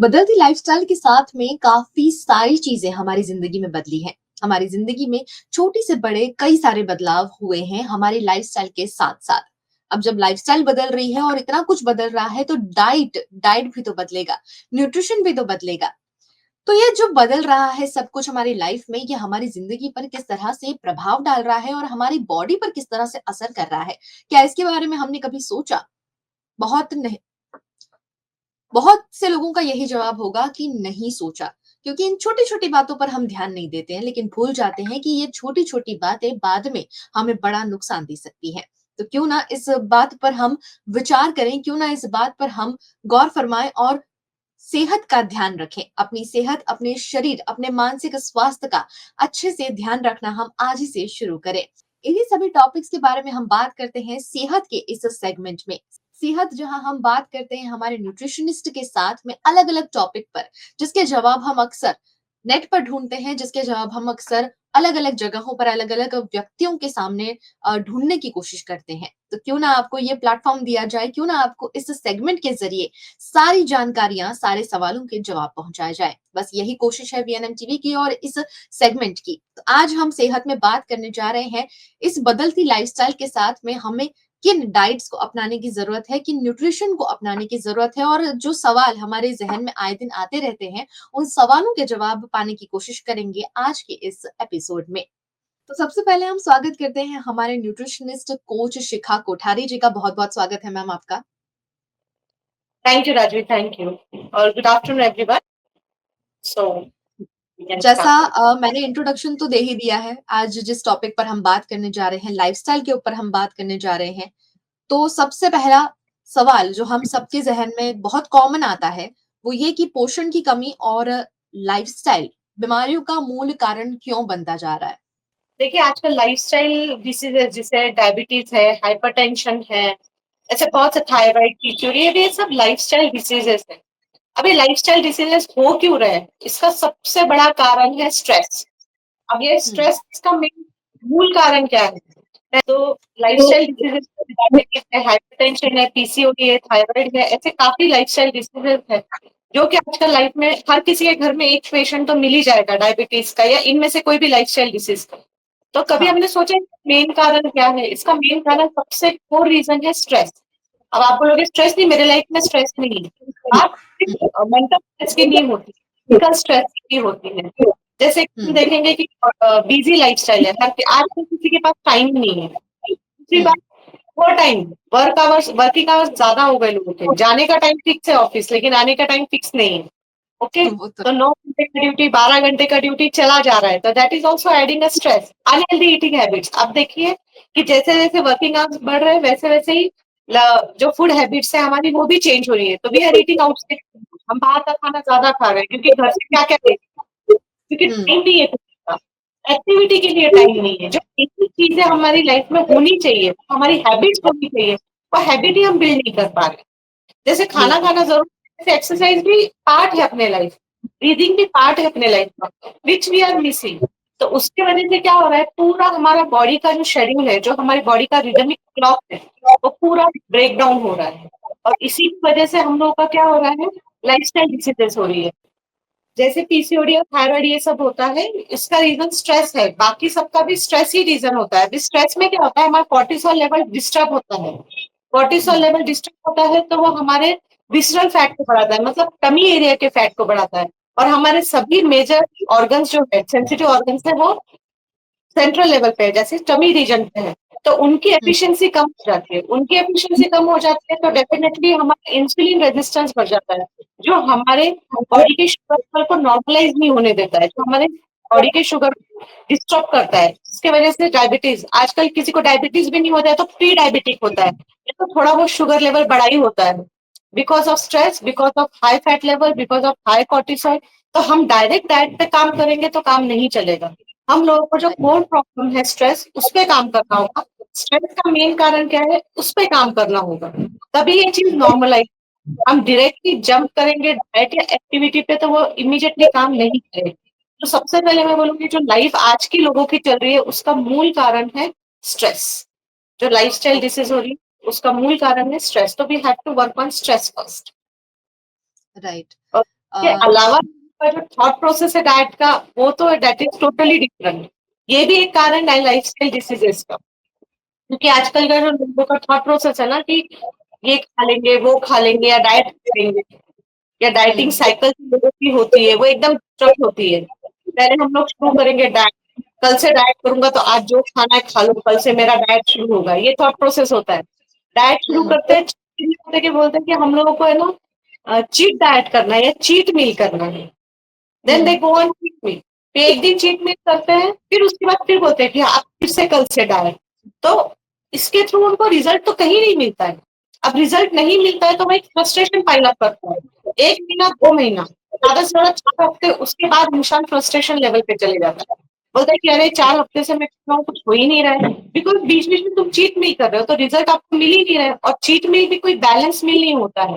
बदलती लाइफस्टाइल के साथ में काफ़ी सारी चीज़ें हमारी ज़िंदगी में बदली हैं। हमारी ज़िंदगी में छोटे से बड़े कई सारे बदलाव हुए हैं हमारी लाइफस्टाइल के साथ-साथ। अब जब लाइफस्टाइल बदल रही है और इतना कुछ बदल रहा है तो डाइट डाइट भी तो बदलेगा, न्यूट्रिशन भी तो बदलेगा। तो ये जो बदल रहा है सब कुछ हमारी लाइफ में, ये हमारी ज़िंदगी पर किस तरह से प्रभाव डाल रहा है और हमारी बॉडी पर किस तरह से असर कर रहा है? क्या इसके बारे में हमने कभी सोचा? बहुत नहीं। बहुत से लोगों का यही जवाब होगा कि नहीं सोचा, क्योंकि इन छोटी-छोटी बातों पर हम ध्यान नहीं देते हैं, लेकिन भूल जाते हैं कि ये छोटी-छोटी बातें बाद में हमें बड़ा नुकसान दे सकती हैं। तो क्यों ना इस बात पर हम विचार करें, क्यों ना इस बात पर हम गौर फरमाएँ और सेहत का ध्यान रखें। अपनी सेहत, अपने शरीर, अपने मानसिक स्वास्थ्य का अच्छे से ध्यान रखना हम आज ही से शुरू करें। इन्हीं सभी टॉपिक्स के बारे में हम बात करते हैं सेहत के इस सेगमेंट में। सेहत जहां हम बात करते हैं हमारे न्यूट्रिशनिस्ट के साथ में अलग-अलग टॉपिक पर, जिसके जवाब हम अक्सर नेट पर ढूँढते हैं, जिसके जवाब हम अक्सर अलग-अलग जगहों पर अलग-अलग व्यक्तियों के सामने ढूँढने की कोशिश करते हैं। तो क्यों ना आपको ये प्लेटफ़ॉर्म दिया जाए, क्यों ना आपको इस सेगमेंट के ज़रिए सारी जानकारियाँ, सारे सवालों के जवाब पहुँचाए जाएँ। बस यही कोशिश है वीएनएम टीवी की और इस सेगमेंट की। तो आज हम सेहत में बात करने जा रहे हैं, इस बदलती लाइफ़स्टाइल के साथ में हमें किन डाइट्स को अपनाने की ज़रूरत है, किन न्यूट्रिशन को अपनाने की ज़रूरत है और जो सवाल हमारे ज़हन में आए दिन आते रहते हैं, उन सवालों के जवाब पाने की कोशिश करेंगे आज के इस एपिसोड में। तो सबसे पहले हम स्वागत करते हैं हमारे न्यूट्रिशनिस्ट कोच शिखा कोठारी जी का। बहुत-बहुत स्वागत है मैम आपका। Thank you, Rajvi. Thank you. Good afternoon, everyone. So we can जैसा start with. मैंने इंट्रोडक्शन तो दे ही दिया है, आज जिस टॉपिक पर हम बात करने जा रहे हैं, लाइफ़स्टाइल के ऊपर हम बात करने जा रहे हैं। तो सबसे पहला सवाल जो हम सबके ज़हन में बहुत कॉमन आता है, वो ये कि पोषण की कमी और लाइफ़स्टाइल बीमारियों का मूल कारण क्यों बनता जा रहा है? देखिए आजकल लाइफस्टाइल डिसीजेज जैसे डायबिटीज है, हाइपरटेंशन है, ऐसे बहुत से थायराइड पीसीओडी ये सब लाइफस्टाइल डिसीजेज है। अब ये लाइफस्टाइल डिसीजेज हो क्यों रहे हैं? इसका सबसे बड़ा कारण है स्ट्रेस। अब ये हुँ, स्ट्रेस का मेन मूल कारण क्या है? तो तो लाइफस्टाइल डिसीजेज डायबिटीज है, हाइपरटेंशन है, पीसीओडी है, थायराइड है, ऐसे काफी लाइफस्टाइल डिसीजेज है जो कि आजकल लाइफ में हर किसी के घर में एक पेशेंट तो मिल ही जाएगा डायबिटीज का या इनमें से कोई भी लाइफस्टाइल डिसीज का। तो कभी हाँ, हमने सोचा मेन कारण क्या है? इसका मेन कारण सबसे कोर रीजन है स्ट्रेस। अब आप बोलोगे स्ट्रेस नहीं, मेरे लाइफ में स्ट्रेस नहीं है। आप मेंटल स्ट्रेस की नहीं होती, फिजिकल स्ट्रेस की होती है। जैसे कि हम हुँ, देखेंगे कि बिजी लाइफस्टाइल है, हर आज तो किसी के पास टाइम नहीं है। दूसरी हुँ, बात, वो टाइम वर्किंग आवर्स ज्यादा हो गए लोगों के, जाने का टाइम फिक्स है ऑफिस लेकिन आने का टाइम फिक्स नहीं है। ओके, वो तो तो 9 घंटे का ड्यूटी, 12 घंटे का ड्यूटी चला जा रहा है, तो that is also adding a stress. Unhealthy eating habits, अब देखिए कि जैसे जैसे वर्किंग आवर्स बढ़ रहे हैं वैसे वैसे ही जो फूड हैबिट्स है हमारी वो भी चेंज हो रही है, तो वी आर ईटिंग आउटसाइड। हम बाहर का खाना ज्यादा खा रहे हैं क्योंकि घर से क्या क्या दे, क्योंकि हुँ, टाइम नहीं है किसी का, एक्टिविटी के लिए टाइम नहीं है। जो बेसिक चीजें हमारी लाइफ में होनी चाहिए, हमारी हैबिट्स होनी चाहिए, वो हैबिट ही हम बिल्ड नहीं कर पा रहे। जैसे खाना बिल्कुल। खाना ज़रूरी है, जैसे एक्सरसाइज भी पार्ट है अपने लाइफ, ब्रीदिंग भी पार्ट है अपने लाइफ का, व्हिच वी आर मिसिंग। तो उसकी वजह से क्या हो रहा है, पूरा हमारा बॉडी का जो शेड्यूल है, जो हमारी बॉडी का रिदमिक क्लॉक है, वो पूरा ब्रेक डाउन हो रहा है। और इसी की वजह से हम लोगों का क्या हो रहा है, लाइफस्टाइल डिसीजेस हो रही है। जैसे पीसीओडी और थायराइड ये सब होता है, इसका रीजन स्ट्रेस है, बाकी सबका भी स्ट्रेस ही रीजन होता है। अभी स्ट्रेस में क्या होता है, हमारा कॉर्टिसोल लेवल डिस्टर्ब होता है। कॉर्टिसोल हुँ, लेवल डिस्टर्ब होता है तो वो हमारे विसरल फैट को बढ़ाता है, मतलब टमी एरिया के फैट को बढ़ाता है। और हमारे सभी मेजर ऑर्गन्स जो है, सेंसिटिव ऑर्गन्स है, वो सेंट्रल लेवल पे है, जैसे टमी रीजन पे है, तो उनकी हुँ, एफिशिएंसी कम हो जाती है। उनकी एफिशिएंसी कम हो जाती है तो डेफिनेटली हमारा इंसुलिन रेजिस्टेंस बढ़ जाता है, जो हमारे बॉडी के शुगर लेवल को नॉर्मलाइज नहीं होने देता है, जो हमारे बॉडी के शुगर डिस्टर्ब करता है, जिसकी वजह से डायबिटीज, आजकल किसी को डायबिटीज भी नहीं होता है तो प्री डायबिटिक होता है, ये तो थोड़ा बहुत शुगर लेवल बढ़ा ही होता है, because of stress, because of high fat level, because of high cortisol. तो हम डायरेक्ट डाइट पे काम करेंगे तो काम नहीं चलेगा। हम लोगों को जो राइट, कोर प्रॉब्लम है स्ट्रेस, उस पे काम करना होगा। स्ट्रेस का मेन कारण क्या है, उस पे काम करना होगा, तभी ये चीज नॉर्मलाइज। हम डायरेक्टली जंप करेंगे डाइट या एक्टिविटी पे तो वो इमीडिएटली काम नहीं करेगी। तो सबसे पहले मैं बोलूंगी जो लाइफ आज की लोगों की चल रही है उसका मूल कारण है स्ट्रेस। जो लाइफस्टाइल ओके, डिसीज हो रही है उसका मूल कारण है स्ट्रेस, तो we have to work on stress first. Right. के अ, अलावा का जो थॉट प्रोसेस है डाइट का, वो तो दैट इज टोटली डिफरेंट। ये भी एक कारण है लाइफस्टाइल डिसीजेस का, क्योंकि आजकल का जो लोगों का थॉट प्रोसेस है ना कि ये खा लेंगे, वो खा लेंगे, या डाइट करेंगे, या डाइटिंग हुँ, साइकिल लोगों की होती है, वो एकदम डिस्टर्ब होती है। पहले हम लोग शुरू करेंगे डाइट, कल से डाइट करूंगा तो आज जो खाना है खा लो, कल से मेरा डाइट शुरू होगा, ये थॉट प्रोसेस होता है। डाइट शुरू हुँ, करते हैं, कि बोलते हैं कि हम लोगों को है ना चीट डाइट करना है या चीट मील करना है। Then they um, go on cheat meal, फिर एक दिन चीट मील करते हैं, फिर उसके बाद फिर बोलते हैं कि आप फिर से कल से डाइट। तो इसके थ्रू उनको रिजल्ट तो कहीं नहीं मिलता है। अब रिजल्ट नहीं मिलता है तो वो एक फ्रस्ट्रेशन पाइल अप करता है, 1 महीना 2 महीना, ज्यादा से ज्यादा 4 हफ्ते, उसके बाद इंसान फ्रस्ट्रेशन लेवल पे चले जाता है। बोलता है कि अरे 4 हफ्ते से मैं कर रहा हूँ, कुछ हो ही नहीं रहा है, बिकॉज बीच बीच में तुम चीट मील कर रहे हो तो रिजल्ट आपको मिल ही नहीं रहा है, और चीट मील भी कोई बैलेंस मील नहीं होता है।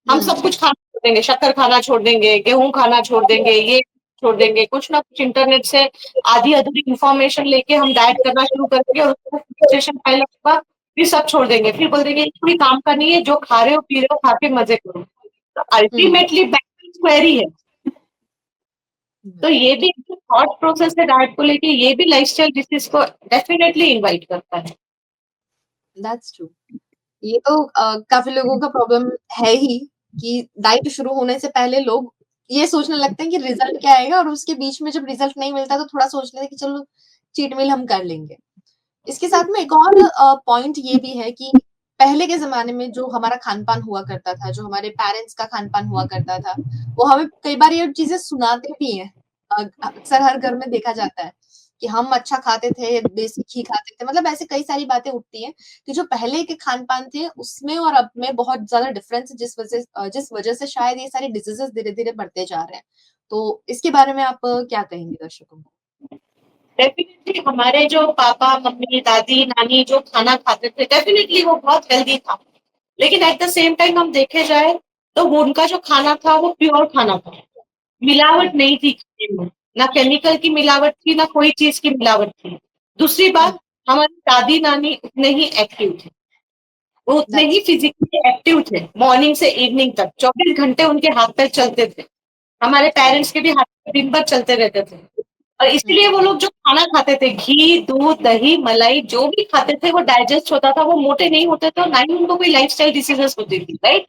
हम हुँ, सब कुछ खाना छोड़ देंगे, शक्कर खाना छोड़ देंगे, गेहूँ खाना छोड़ देंगे, ये छोड़ देंगे, कुछ ना कुछ इंटरनेट से आधी अधूरी इंफॉर्मेशन लेके हम डाइट करना शुरू करेंगे, और उसको फ्रस्ट्रेशन पाइल अप होगा, फिर सब छोड़ देंगे, फिर बोल देंगे ये कोई काम का नहीं है, जो खा रहे हो पी रहे हो खा के मजे करो। तो हुँ, अल्टीमेटली बैलेंस क्वेरी है। तो ये भी थॉट प्रोसेस है डाइट को लेके, ये भी लाइफस्टाइल डिसीज को डेफिनेटली इनवाइट करता है। That's true. ये तो काफ़ी लोगों का प्रॉब्लम है ही कि डाइट शुरू होने से पहले लोग ये सोचने लगते हैं कि रिज़ल्ट क्या आएगा और उसके बीच में जब रिज़ल्ट नहीं मिलता तो थोड़ा सोच लेते हैं कि चलो चीट मील हम कर लेंगे। इसके साथ में एक और पॉइंट ये भी है कि पहले के ज़माने में जो हमारा खान-पान हुआ करता था, जो हमारे पेरेंट्स का खान-पान हुआ करता था, वो हमें कई बार ये चीज़ें सुनाते भी हैं। अक्सर हर घर में देखा जाता है कि हम अच्छा खाते थे, देसी घी खाते थे, मतलब ऐसे कई सारी बातें उठती हैं कि जो पहले के खान-पान थे, उसमें और अब में बहुत ज़्यादा डिफरेंस है, जिस वजह से शायद ये सारे डिसीज़ेज़ धीरे-धीरे बढ़ते जा रहे हैं। तो इसके बारे में आप क्या कहेंगे दर्शकों को? डेफिनेटली हमारे जो पापा मम्मी दादी नानी जो खाना खाते थे, डेफिनेटली वो बहुत हेल्दी था, लेकिन एट द सेम टाइम हम देखे जाए तो वो उनका जो खाना था वो प्योर खाना था, हुँ, मिलावट नहीं थी खाने में, ना केमिकल की मिलावट थी, ना कोई चीज की मिलावट थी। दूसरी हुँ, बात, हमारी दादी नानी उतने ही एक्टिव थे, वो उतने ही दैट्स फिजिकली एक्टिव थे, मॉर्निंग से इवनिंग तक 24 घंटे उनके हाथ पैर चलते थे। हमारे पेरेंट्स के भी हाथ पैर दिन भर चलते रहते थे, और हुँ, इसीलिए वो लोग जो खाना खाते थे, घी दूध दही मलाई जो भी खाते थे, वो डाइजेस्ट होता था, वो मोटे नहीं होते थे, और ना ही उनको कोई लाइफस्टाइल डिसीजेस होती थी, राइट।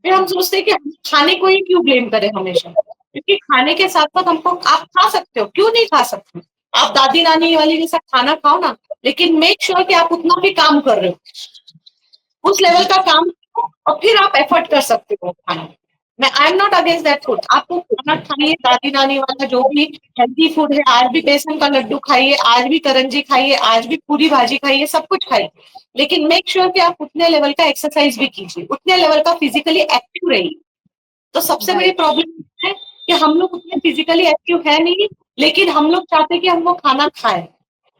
फिर हम हुँ, सोचते हैं कि हम खाने को ही क्यों ब्लेम करें हमेशा, क्योंकि खाने के साथ साथ हमको, आप खा सकते हो, क्यों नहीं खा सकते, आप दादी नानी वाली के साथ खाना खाओ ना, लेकिन मेक श्योर कि आप उतना भी काम कर रहे हो, उस लेवल का बिल्कुल। काम करो, और फिर आप एफर्ट कर सकते हो खाना। मैं आई am not against that food, आपको खाना खाइए, दादी नानी वाला जो भी हेल्दी फूड है, आज भी बेसन का लड्डू खाइए, आज भी करंजी खाइए, आज भी पूरी भाजी खाइए, सब कुछ खाइए, लेकिन मेक श्योर कि आप उतने लेवल का एक्सरसाइज भी कीजिए, उतने लेवल का फिजिकली एक्टिव रहिए। तो सबसे बड़ी राइट। प्रॉब्लम है कि हम लोग उतने फिजिकली एक्टिव है नहीं, लेकिन हम लोग चाहते हैं कि हम वो खाना खाएं।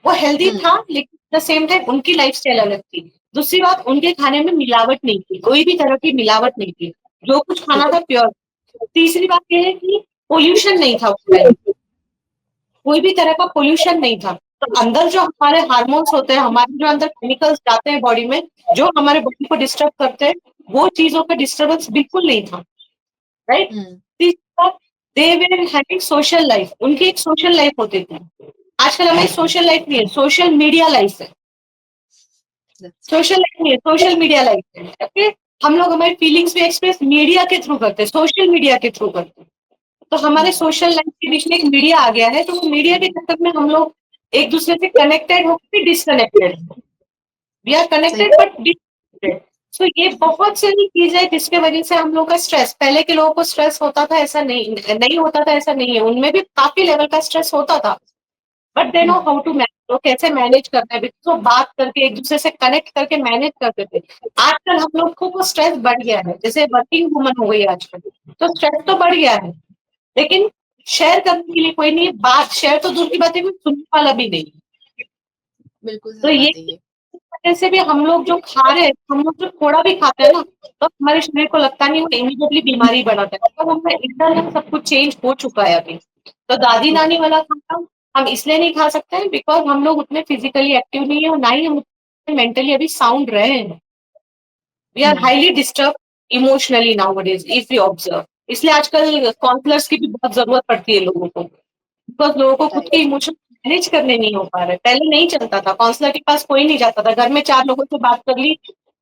वो हेल्दी हुँ, था, लेकिन एट द सेम टाइम उनकी लाइफस्टाइल अलग थी। दूसरी बात, उनके खाने में मिलावट नहीं थी, कोई भी तरह की मिलावट नहीं थी, जो कुछ खाना था प्योर। तीसरी बात ये है कि पोल्यूशन नहीं था उस टाइम, कोई भी तरह का पोल्यूशन नहीं था। तो अंदर जो हमारे हार्मोन्स होते हैं, हमारे जो अंदर केमिकल्स जाते हैं बॉडी में, जो हमारे बॉडी को डिस्टर्ब करते हैं, वो चीजों का डिस्टर्बेंस बिल्कुल नहीं था, राइट। हुँ, तीसरा, दे वर हैविंग सोशल लाइफ, उनकी एक सोशल लाइफ होती थी। आजकल हमारी सोशल लाइफ नहीं है, सोशल मीडिया लाइफ है। That's true. सोशल लाइफ नहीं है, सोशल मीडिया लाइफ है, ओके। हम लोग हमारी फीलिंग्स भी एक्सप्रेस मीडिया के थ्रू करते हैं, सोशल मीडिया के थ्रू करते हैं। तो हमारे हुँ, सोशल लाइफ के बीच में एक मीडिया आ गया है, तो वो मीडिया के चक्कर में हम लोग एक दूसरे से कनेक्टेड होकर डिसकनेक्टेड, वी आर सही कनेक्टेड बट डिसकनेक्टेड। सो ये बहुत सारी चीज है जिसके वजह से हम लोग का स्ट्रेस, पहले के लोगों को स्ट्रेस होता था ऐसा नहीं नहीं होता था ऐसा नहीं है, उनमें भी काफी लेवल का स्ट्रेस होता था, but they know um, how to manage, वो कैसे मैनेज करना है, बिकॉज़ वो बात करके एक दूसरे से कनेक्ट करके मैनेज करते थे। आजकल हम लोग को वो स्ट्रेस बढ़ गया है, जैसे वर्किंग वुमन हो गई है आजकल, तो स्ट्रेस तो बढ़ गया है, लेकिन शेयर करने के लिए कोई नहीं है, बात शेयर तो दूर की बात है, कोई सुनने वाला भी नहीं। बिल्कुल तो सही ये बात है ये। वजह से भी हम लोग जो खा रहे हैं, हम लोग जो थोड़ा भी खाते हैं ना, तो हमारे शरीर को लगता नहीं वो इमीडिएटली बीमारी बनाता है, तो हमारा इंटरनल सब कुछ चेंज हो चुका है अभी। तो दादी नानी वाला खाना हम इसलिए नहीं खा सकते हैं, बिकॉज हम लोग उतने फिजिकली एक्टिव नहीं है, और ना ही हम मेंटली अभी साउंड रहे हैं। We are um, highly disturb emotionally now if you observe. इसलिए आजकल काउंसलर्स की भी बहुत ज़रूरत पड़ती है लोगों को, बिकॉज़ लोगों को खुद राइट। के इमोशन मैनेज करने नहीं हो पा रहे। पहले नहीं चलता था, काउंसलर के पास कोई नहीं जाता था, घर में 4 लोगों से बात कर ली,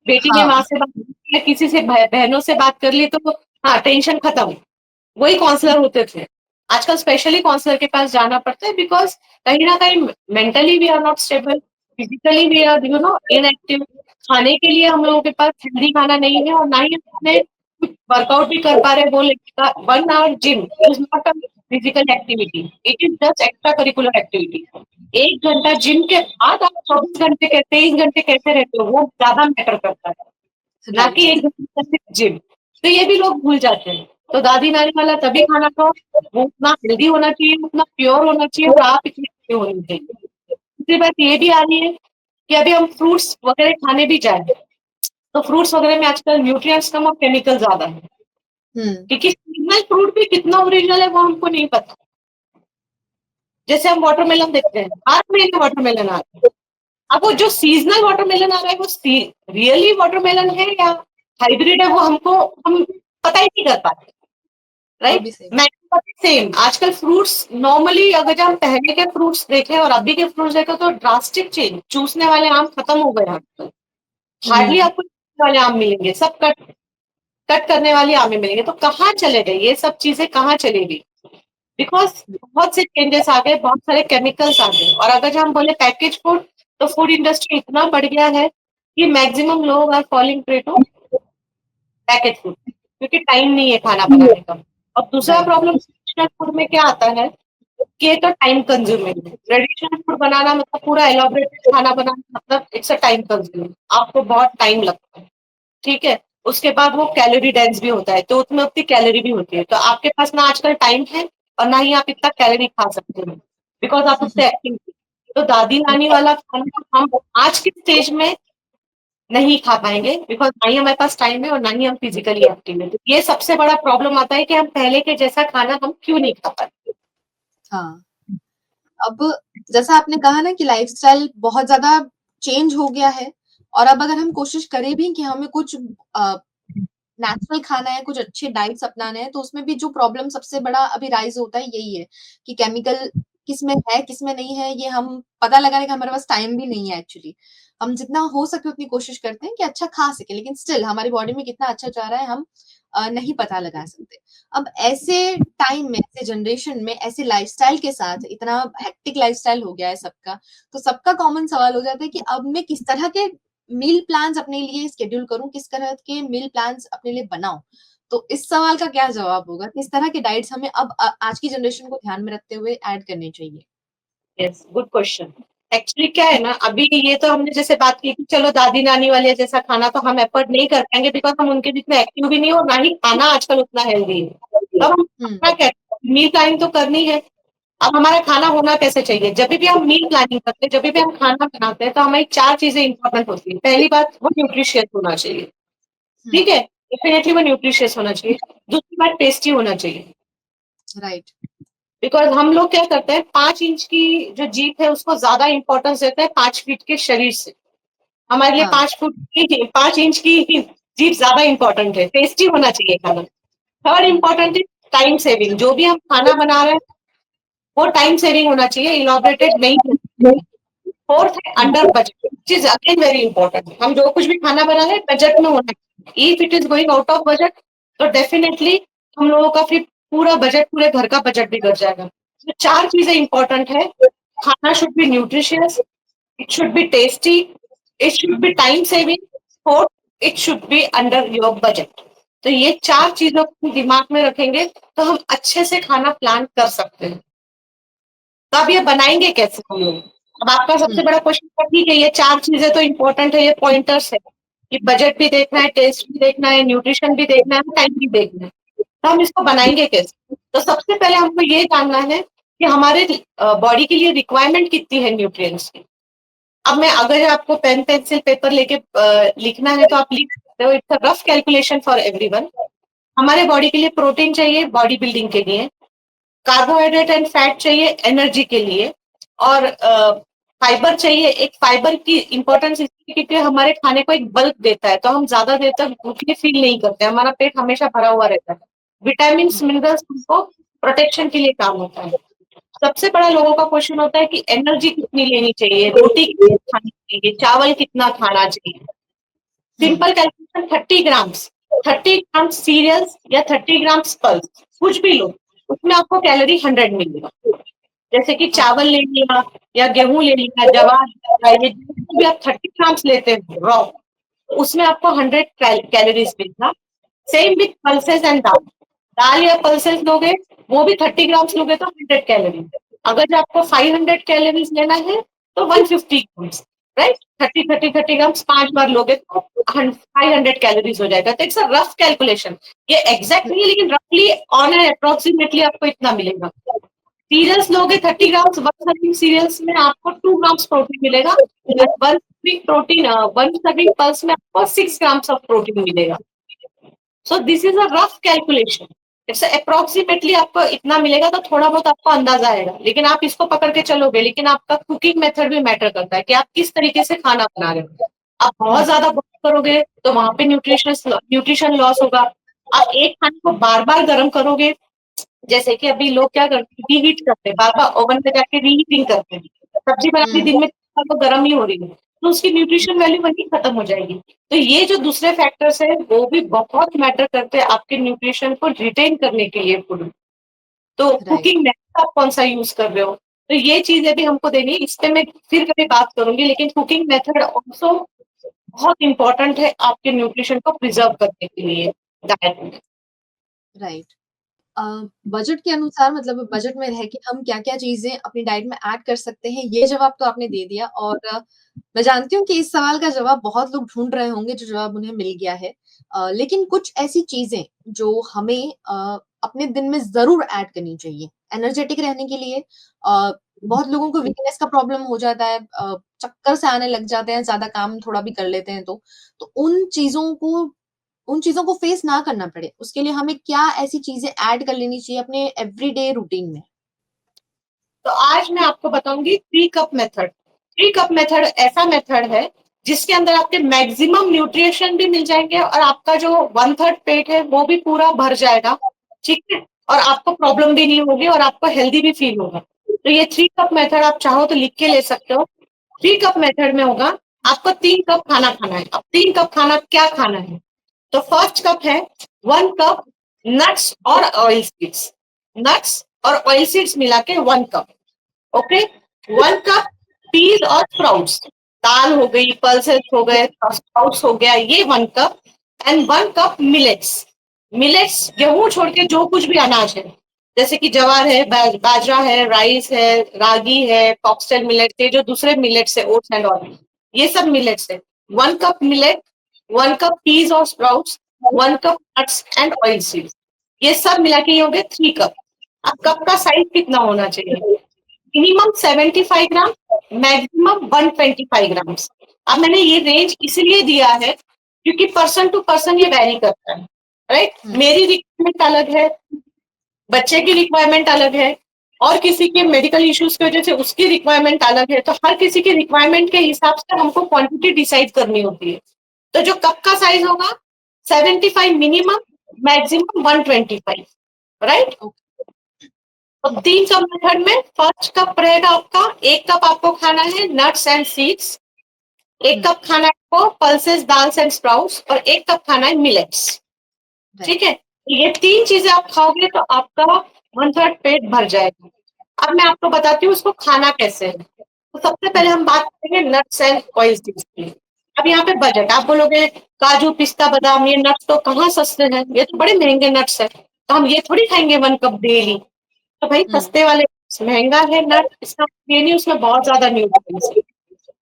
बेटी ने माँ हाँ। से बात कर ली या किसी से बहनों से बात कर ली तो हाँ, टेंशन खत्म, वही काउंसलर होते थे। आजकल स्पेशली काउंसलर के पास जाना पड़ता है बिकॉज़ कहीं न कहीं mentally we are not stable, physically we are inactive. खाने के लिए हम लोगों के पास हेल्दी खाना नहीं है और ना ही हमें वर्कआउट भी कर पा रहे हैं बोले 1 hour gym is not a physical activity, it is just extra curricular activity. 1 घंटा जिम के बाद आप 24 घंटे 23 घंटे कैसे रहते हो, वो ज़्यादा मैटर करता है। ना राइट। कि 1 घंटा सिर्फ जिम। तो ये भी लोग भूल जाते हैं। तो दादी-नानी वाला तभी खाना खाओ, वो उतना हेल्दी होना चाहिए, उतना प्योर होना चाहिए और आप इतने अच्छे होने चाहिए। दूसरी बात ये भी आ रही है कि अभी हम फ्रूट्स वगैरह खाने भी जाएँ, तो फ्रूट्स वगैरह में आजकल न्यूट्रिएंट्स कम और केमिकल ज़्यादा है। हुँ। क्योंकि सीज़नल फ्रूट भी कितना ओरिजिनल है वो हमको नहीं पता। जैसे हम वाटरमेलन देखते हैं, हर महीने वाटरमेलन आ रहा है। अब वो जो सीज़नल वाटरमेलन आ रहा है वो रियली वाटरमेलन है या हाइब्रिड है वो हमको हम पता ही नहीं कर पाते, वो राइट? भी सही। मैंगो का सेम आजकल फ्रूट्स नॉर्मली अगर जो हम पहले के फ्रूट्स देखें और अभी के फ्रूट्स देखें तो ड्रास्टिक चेंज, चूसने वाले आम खत्म हो गए हैं आजकल। हार्डली हुँ। आपको चूसने वाले आम मिलेंगे, सब कट कट करने वाले आम ही मिलेंगे। तो कहाँ चले गए? ये सब चीज़ें कहाँ चली गई? बिकॉज़ बहुत से चेंजेस आ गए, बहुत सारे केमिकल्स आ गए और अगर जो हम बोले पैकेज फूड, तो फूड इंडस्ट्री इतना बढ़ गया है कि मैक्सिमम लोग are falling prey to package food क्योंकि टाइम नहीं है खाना बनाने का। और दूसरा राइट। प्रॉब्लम ट्रेडिशनल फूड में क्या आता है कि ये तो टाइम कंज्यूमिंग है। ट्रेडिशनल फूड बनाना मतलब पूरा एलॉबरेटेड खाना बनाना मतलब इट्स अ टाइम कंज्यूमिंग, आपको बहुत टाइम लगता है, ठीक है? उसके बाद वो कैलोरी डेंस भी होता है, तो उसमें उतनी कैलोरी भी होती है। तो आपके पास ना आजकल टाइम है और ना ही आप इतना कैलोरी खा सकते हो, बिकॉज़ आप उतने एक्टिव नहीं। तो दादी-नानी वाला खाना हम आज के स्टेज में नहीं खा पाएँगे बिकॉज़ ना ही हमारे पास टाइम है और ना ही हम फिज़िकली एक्टिव हैं। तो ये सबसे बड़ा प्रॉब्लम आता है कि हम पहले के जैसा खाना हम क्यों नहीं खा पाते? हाँ। अब जैसा आपने कहा ना कि लाइफ़स्टाइल बहुत ज़्यादा चेंज हो गया है और अब अगर हम कोशिश करें भी कि हमें कुछ नेचुरल खाना है, कुछ अच्छे डाइट्स अपनाने हैं, तो उसमें भी जो प्रॉब्लम सबसे बड़ा अभी राइज़ होता है यही है कि केमिकल किसमें है, किसमें नहीं है, ये हम पता लगाने का हमारे पास टाइम भी नहीं है एक्चुअली। हम जितना हो सके उतनी कोशिश करते हैं कि अच्छा खा सकें, लेकिन स्टिल हमारी बॉडी में कितना अच्छा जा रहा है हम नहीं पता लगा सकते। अब ऐसे टाइम में, ऐसे जनरेशन में, ऐसे लाइफ़स्टाइल के साथ इतना हेक्टिक लाइफ़स्टाइल हो गया है सबका, तो सबका कॉमन सवाल हो जाता है कि अब मैं किस तरह के मील प्लान्स अपने लिए शेड्यूल करूँ, किस तरह के मील प्लान्स अपने लिए बनाऊँ? तो इस सवाल का क्या जवाब होगा? किस तरह के डाइट्स हमें अब आज की जनरेशन को ध्यान में रखते हुए ऐड करने चाहिए? Yes, good question. एक्चुअली क्या है ना, अभी ये तो हमने जैसे बात की कि चलो दादी-नानी वाले जैसा खाना तो हम एफर्ट नहीं कर पाएँगे बिकॉज़ हम उनके जितने एक्टिव भी नहीं है और ना ही खाना आजकल उतना हेल्दी है। अब हम हुँ। खाना क्या मील प्लानिंग तो करनी है। अब हमारा खाना होना कैसे चाहिए? जभी भी हम मील प्लानिंग करते हैं, जभी भी हम खाना बनाते हैं, तो हमारी 4 चीज़ें इम्पोर्टेंट होती हैं। पहली बात वो न्यूट्रिशियस होना चाहिए, हुँ। ठीक है? डेफिनिटली वो न्यूट्रिशियस होना चाहिए। दूसरी बात टेस्टी होना चाहिए। राइट। बिकॉज़ हम लोग क्या करते हैं 5 इंच की जो जीभ है उसको ज़्यादा इम्पोर्टेंस देते हैं 5 फीट के शरीर से। हमारे लिए हाँ। 5 फुट की 5 इंच की जीभ ज़्यादा इम्पोर्टेंट है, टेस्टी होना चाहिए खाना। Third hmm. Important is time saving, जो भी हम खाना बना रहे हैं वो टाइम सेविंग होना चाहिए, इलैबोरेटेड नहीं होना चाहिए। फोर्थ है under budget, which is again very important. हम जो कुछ भी खाना बना रहे हैं बजट में होना चाहिए। If it is going out of budget तो डेफिनिटली हम लोगों का फिर पूरा बजट, पूरे घर का बजट बिगड़ जाएगा। तो 4 चीज़ें इम्पोर्टेंट है। खाना should be nutritious, it should be tasty, it should be time saving, fourth it should be under your budget. तो ये 4 चीज़ों को दिमाग में रखेंगे तो हम अच्छे से खाना प्लान कर सकते हैं। तो अब ये बनाएँगे कैसे हम लोग? अब आपका हुँ। सबसे बड़ा क्वेश्चन था ठीक है, ये 4 चीज़ें तो इम्पोर्टेंट है, ये पॉइंटर्स है, कि बजट भी देखना है, टेस्ट भी देखना है, न्यूट्रिशन भी देखना है, टाइम भी देखना है। तो हम इसको बनाएँगे कैसे? तो सबसे पहले हमको ये जानना है कि हमारे बॉडी के लिए रिक्वायरमेंट कितनी है न्यूट्रिएंट्स की। अब मैं अगर आपको पेन, पेंसिल, पेपर लेके लिखना है तो आप लिख सकते हो, it's a rough calculation for everyone. हमारे बॉडी के लिए प्रोटीन चाहिए बॉडी बिल्डिंग के लिए, कार्बोहाइड्रेट एंड फैट चाहिए एनर्जी के लिए और फाइबर चाहिए। एक फाइबर की इम्पोर्टेंस इसलिए क्योंकि हमारे खाने को एक बल्क देता है, तो हम ज़्यादा देर तक भूखे फील नहीं करते, हमारा पेट हमेशा भरा हुआ रहता है। विटामिन मिनरल्स हमको प्रोटेक्शन के लिए काम होता है। सबसे बड़ा लोगों का क्वेश्चन होता है कि एनर्जी कितनी लेनी चाहिए, रोटी कितनी खानी चाहिए, चावल कितना खाना चाहिए। Simple calculation 30 grams, 30 grams cereals या 30 ग्राम्स पल्स, कुछ भी लो, उसमें आपको कैलोरी 100 मिलेगा। जैसे कि चावल ले लिया या गेहूं ले लिया, जवार ये भी आप 30 ग्राम्स लेते हो रॉ, उसमें आपको 100 कैलोरीज मिलेगा। सेम विथ पल्सेस एंड दाल, दाल या पल्सेस लोगे वो भी 30 ग्राम्स लोगे तो 100 कैलोरी। अगर आपको 500 कैलोरीज लेना है तो 150 ग्राम्स, राइट, 30 ग्राम्स 5 बार लोगे तो 500 कैलोरीज हो जाएगा। तो इट्स अ रफ कैलकुलेशन, ये एग्जैक्ट नहीं है लेकिन रफली ऑन एन अप्रोक्सीमेटली आपको इतना मिलेगा। सीरियल्स लोगे 30 ग्राम्स, 1 सर्विंग सीरियल्स में आपको 2 ग्राम्स प्रोटीन मिलेगा। 1 सर्विंग पल्स में आपको 6 ग्राम्स ऑफ प्रोटीन मिलेगा। So this is a rough calculation, it's approximately आपको इतना मिलेगा, तो थोड़ा बहुत आपको अंदाजा आएगा, लेकिन आप इसको पकड़ के चलोगे। लेकिन आपका कुकिंग मेथड भी मैटर करता है कि आप किस तरीके से खाना बना रहे हो। आप बहुत ज्यादा बॉईल करोगे तो वहां पे न्यूट्रिशन लॉस होगा। आप एक खाने को बार बार गर्म करोगे, जैसे कि अभी लोग क्या करते हैं, रीहीट करते हैं, बार बार ओवन में जाके रीहीटिंग करते हैं। सब्जी बनाने दिन में तो गर्म ही हो रही है, तो उसकी न्यूट्रिशन वैल्यू वहीं खत्म हो जाएगी। तो ये जो दूसरे फैक्टर्स है वो भी बहुत मैटर करते हैं आपके न्यूट्रिशन को रिटेन करने के लिए फूड। तो राइट। कुकिंग मेथड आप कौन सा यूज कर रहे हो, तो ये चीजें भी हमको देनी है। इस पे मैं फिर कभी बात करूंगी, लेकिन कुकिंग मेथड ऑल्सो बहुत इंपॉर्टेंट है आपके न्यूट्रिशन को प्रिजर्व करने के लिए डाइट में। राइट। बजट के अनुसार मतलब बजट में रह के हम क्या-क्या चीज़ें अपनी डाइट में ऐड कर सकते हैं, ये जवाब तो आपने दे दिया और मैं जानती हूँ कि इस सवाल का जवाब बहुत लोग ढूँढ रहे होंगे, जो जवाब उन्हें मिल गया है। लेकिन कुछ ऐसी चीज़ें जो हमें अपने दिन में ज़रूर ऐड करनी चाहिए, एनर्जेटिक रहने के लिए। बहुत लोगों को वीकनेस का प्रॉब्लम हो जाता है, चक्कर से आने लग जाते हैं, ज़्यादा काम थोड़ा भी कर लेते हैं तो। तो उन चीज़ों को फेस ना करना पड़े, उसके लिए हमें क्या ऐसी चीज़ें ऐड कर लेनी चाहिए अपने एवरीडे रूटीन में? तो आज मैं आपको बताऊंगी 3 कप मेथड। 3 कप मेथड ऐसा मेथड है जिसके अंदर आपके मैक्सिमम न्यूट्रिशन भी मिल जाएंगे और आपका जो 1/3 पेट है वो भी पूरा भर जाएगा, ठीक है, और आपको प्रॉब्लम भी नहीं होगी और आपको हेल्दी भी फील होगा। तो ये 3 कप मेथड आप चाहो तो लिख के ले सकते हो। 3 कप मेथड में होगा आपको 3 कप खाना खाना है। अब 3 कप खाना क्या खाना है, तो फर्स्ट कप है 1 कप नट्स और ऑयल सीड्स, नट्स और ऑयल सीड्स मिला के 1 कप, ओके। 1 कप पीज और स्प्राउट्स, दाल हो गई, पल्सेस हो गए, स्प्राउट्स हो गया, ये 1 cup. And 1 cup millets, millets गेहूं छोड़ के जो कुछ भी अनाज है, जैसे कि जवार है, बाजरा है, राइस है, रागी है, फॉक्सटेल मिलेट्स, ये जो दूसरे मिलेट्स है, ओट्स एंड ऑल, ये सब मिलेट्स है। 1 कप मिलेट, 1 कप पीज और sprouts, 1 cup nuts and oil seeds, ये सब मिला के ये हो गए 3 कप। अब कप का साइज कितना होना चाहिए, मिनिमम 75 ग्राम, मैक्सिमम 125 ग्राम्स। अब मैंने ये रेंज इसलिए दिया है क्योंकि पर्सन टू पर्सन ये वैरी करता है, राइट। हुँ, मेरी रिक्वायरमेंट अलग है, बच्चे की रिक्वायरमेंट अलग है, और किसी के मेडिकल इश्यूज की वजह से उसकी रिक्वायरमेंट अलग है। तो हर किसी की रिक्वायरमेंट के हिसाब से हमको क्वांटिटी डिसाइड करनी होती है। तो जो कप का साइज होगा 75 मिनिमम, मैक्सिमम 125, राइट। ओके, तो 3 कप मेथड में फर्स्ट कप रहेगा आपका, 1 कप आपको खाना है नट्स एंड सीड्स, एक हुँ, कप खाना है आपको पल्सेस, दाल्स एंड स्प्राउट्स, और 1 कप खाना है मिलेट्स, राइट, ठीक है। ये 3 चीजें आप खाओगे तो आपका 1/3 पेट भर जाएगा। अब मैं आपको बताती हूँ उसको खाना कैसे है। तो सबसे पहले हुँ, हम बात करेंगे नट्स एंड ऑयल सीड्स की। अब यहाँ पे बजट, आप बोलोगे काजू पिस्ता बादाम ये नट्स तो कहाँ सस्ते हैं, ये तो बड़े महंगे नट्स है, तो हम ये थोड़ी खाएंगे 1 कप डेली। तो भाई हुँ, सस्ते वाले, महंगा है नट, इसका ये नहीं उसमें बहुत ज्यादा न्यूट्रिएंट्स है।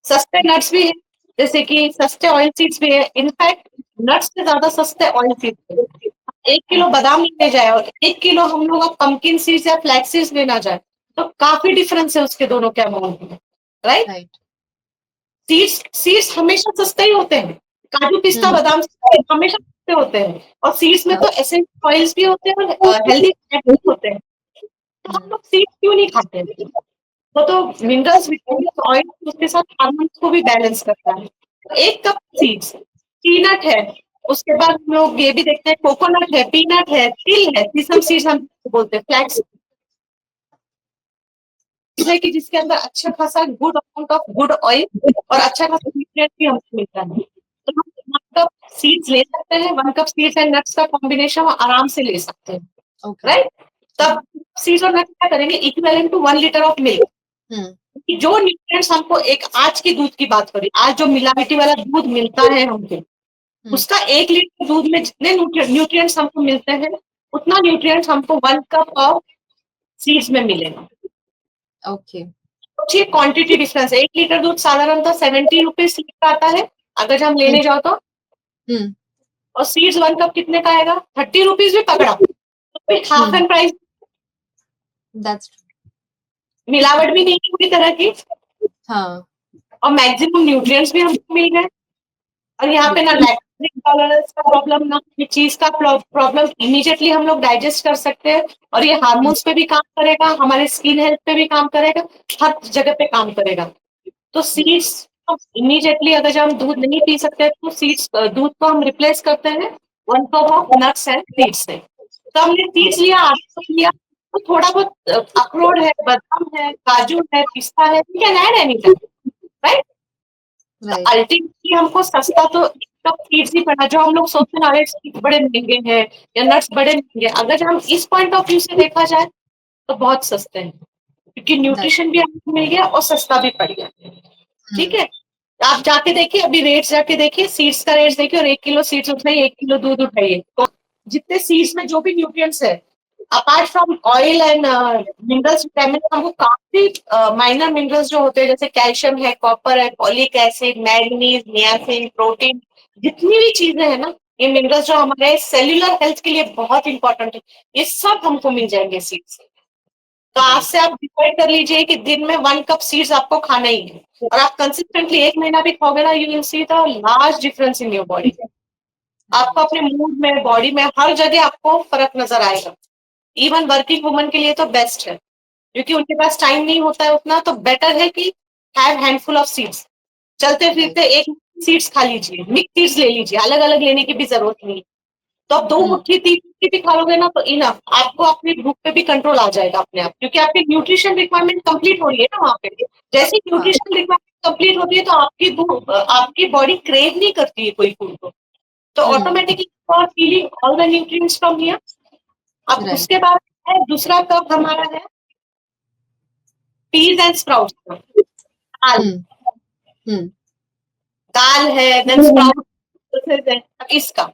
सस्ते नट्स भी है, जैसे कि सस्ते ऑयल सीड्स भी है, इनफैक्ट नट्स से ज्यादा सस्ते ऑयल सीड्स है। 1 किलो ओके, बादाम लेने जाए और 1 किलो हम लोग पंपकिन सीड्स या फ्लैक्स सीड्स लेना जाए तो काफी डिफरेंस है उसके दोनों के अमाउंट में, राइट। राइट, सीड्स सीड्स हमेशा सस्ते ही होते हैं, काजू पिस्ता हुँ, बादाम हमेशा सस्ते होते हैं, और सीड्स में हाँ, तो एसेंशियल ऑयल्स भी होते हैं और हेल्दी फैट भी होते हैं। तो हम हुँ, लोग सीड्स क्यों नहीं खाते हैं? वो तो मिनरल्स, विटामिन, ऑयल उसके साथ हार्मोन्स को भी बैलेंस करता है। तो 1 कप सीड्स, पीनट है, उसके बाद हम लोग ये भी देखते हैं, कोकोनट है, पीनट है, तिल है, सीसम सीड्स हम बोलते हैं, फ्लैक्स है कि जिसके अंदर अच्छा खासा good amount of good oil और अच्छा खासा न्यूट्रिएंट भी हमको मिलता है। तो हम 1 कप सीड्स ले सकते हैं, 1 कप सीड्स एंड नट्स का कॉम्बिनेशन आराम से ले सकते हैं, ओके। राइट? तब सीड्स और नट्स क्या करेंगे, equivalent to 1 litre of milk. Hmm. जो न्यूट्रिएंट्स हमको, एक आज के दूध की बात करें, आज जो मिलावटी वाला दूध मिलता है हमको, उसका 1 लीटर दूध में जितने न्यूट्रिएंट्स हमको मिलते हैं, उतना न्यूट्रिएंट्स हमको 1 कप ऑफ सीड्स में मिलेगा। ओके। सोचिए क्वांटिटी डिफरेंस, 1 लीटर दूध साधारणतः 70 रुपीज लीटर आता है अगर हम लेने जाओ तो, हम्म। और सीड्स 1 कप कितने का आएगा, 30 रुपीज भी पकड़ा तो हाफ एंड प्राइस। दैट्स मिलावट भी नहीं है पूरी तरह की, हाँ। और मैक्सिमम न्यूट्रिएंट्स भी हमको मिल गए, और यहाँ पे ना लैक्टोज इंटॉलरेंस का प्रॉब्लम, ना किसी चीज का प्रॉब्लम, इमीडिएटली हम लोग डाइजेस्ट कर सकते हैं, और ये हार्मोन्स पे भी काम करेगा, हमारे स्किन हेल्थ पे भी काम करेगा, हर जगह पे काम करेगा। तो सीड्स इमीडिएटली, अगर जब हम दूध नहीं पी सकते तो सीड्स, दूध को हम रिप्लेस करते हैं 1 cup of nuts and seeds से। तो हमने सीड्स लिया, आटा लिया, तो थोड़ा बहुत अखरोट है, बादाम है, काजू है, पिस्ता है, we can add anything, right? तो राइट। अल्टीमेटली हमको सस्ता तो एक कप सीड्स ही पड़ा, जो हम लोग सोचते हैं अरे सीड्स बड़े महंगे हैं या नट्स बड़े महंगे, अगर हम इस पॉइंट ऑफ व्यू से देखा जाए तो बहुत सस्ते हैं, क्योंकि न्यूट्रिशन भी आपको मिल गया और सस्ता भी पड़ गया। ठीक है, आप जाके देखिए, अभी रेट्स जाके देखिए, सीड्स का रेट देखिए, और 1 किलो सीड्स उठाइए, 1 किलो दूध उठाइए, तो जितने सीड्स में जो भी न्यूट्रिएंट्स है, apart from oil and minerals, vitamin, हमको काफी माइनर मिनरल्स जो होते हैं, जैसे कैल्शियम है, कॉपर है, folic acid, manganese, niacin, protein, जितनी भी चीजें हैं ना, ये मिनरल्स जो हमारे सेल्यूलर हेल्थ के लिए बहुत इंपॉर्टेंट है, ये सब हमको मिल जाएंगे सीड्स से। तो आज से आप डिसाइड कर लीजिए कि दिन में 1 कप सीड्स आपको खाना ही है, और आप कंसिस्टेंटली 1 महीना भी खाओगे ना, you will see the large difference in your body. आपको अपने मूड में, बॉडी में, हर जगह आपको फर्क नजर आएगा। इवन वर्किंग वुमन के लिए तो बेस्ट है, क्योंकि उनके पास टाइम नहीं होता है उतना, तो बेटर है कि हैव हैंडफुल ऑफ सीड्स। चलते फिरते एक सीड्स खा लीजिए, मिक्स सीड्स ले लीजिए, अलग अलग लेने की भी जरूरत नहीं। तो आप 2 मुट्ठी 3 मुट्ठी भी खाओगे ना तो इनफ, आपको अपनी भूख पे भी कंट्रोल आ जाएगा अपने आप, क्योंकि आपकी न्यूट्रिशन रिक्वायरमेंट कंप्लीट हो रही है ना वहाँ पे। जैसे न्यूट्रिशन रिक्वायरमेंट कंप्लीट होती है तो आपकी बॉडी क्रेव नहीं करती है कोई फूड को, तो automatically feeling all the nutrients from here. अब राइट। उसके बाद है दूसरा कप हमारा है पीज एंड स्प्राउट्स का, दाल। दाल है, देन स्प्राउट, पल्सेस है। अब इसका,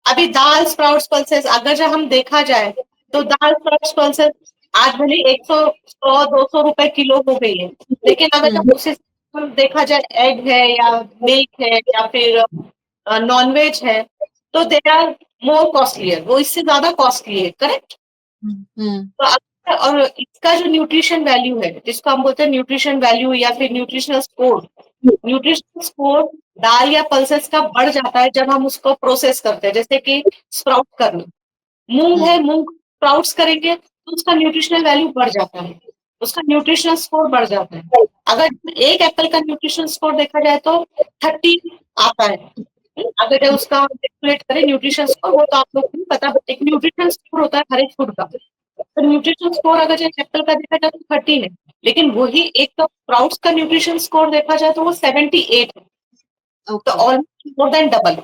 अभी दाल, स्प्राउट्स, पल्सेस, अगर जब हम देखा जाए तो दाल, स्प्राउट्स, पल्सेस आज भले 100 100 200 रुपए किलो हो गई है, लेकिन अगर जब उसे देखा जाए, एग है या मिल्क है या फिर नॉनवेज है, तो दे आर मोर कॉस्टली, है वो इससे ज्यादा कॉस्टली है, करेक्ट? तो और इसका जो न्यूट्रिशन वैल्यू है, जिसको हम बोलते हैं न्यूट्रिशन वैल्यू या फिर न्यूट्रिशनल स्कोर दाल या पल्सेस का बढ़ जाता है जब हम उसको प्रोसेस करते हैं, जैसे कि स्प्राउट करना, मूंग है, मूंग स्प्राउट्स करेंगे तो उसका न्यूट्रिशनल वैल्यू बढ़ जाता है, उसका न्यूट्रिशनल स्कोर बढ़ जाता है। अगर एक एप्पल का न्यूट्रिशनल स्कोर देखा जाए तो 30 आता है, अगर उसका कैलकुलेट करें न्यूट्रिशन स्कोर, वो तो आप लोग को नहीं पता, एक न्यूट्रिशन स्कोर होता है हर एक फूड का, तो न्यूट्रिशन स्कोर अगर जैसे एप्पल का देखा जाए तो 30 है, लेकिन वही एक कप स्प्राउट्स का न्यूट्रिशन स्कोर देखा जाए तो वो 78 है, तो almost more than double.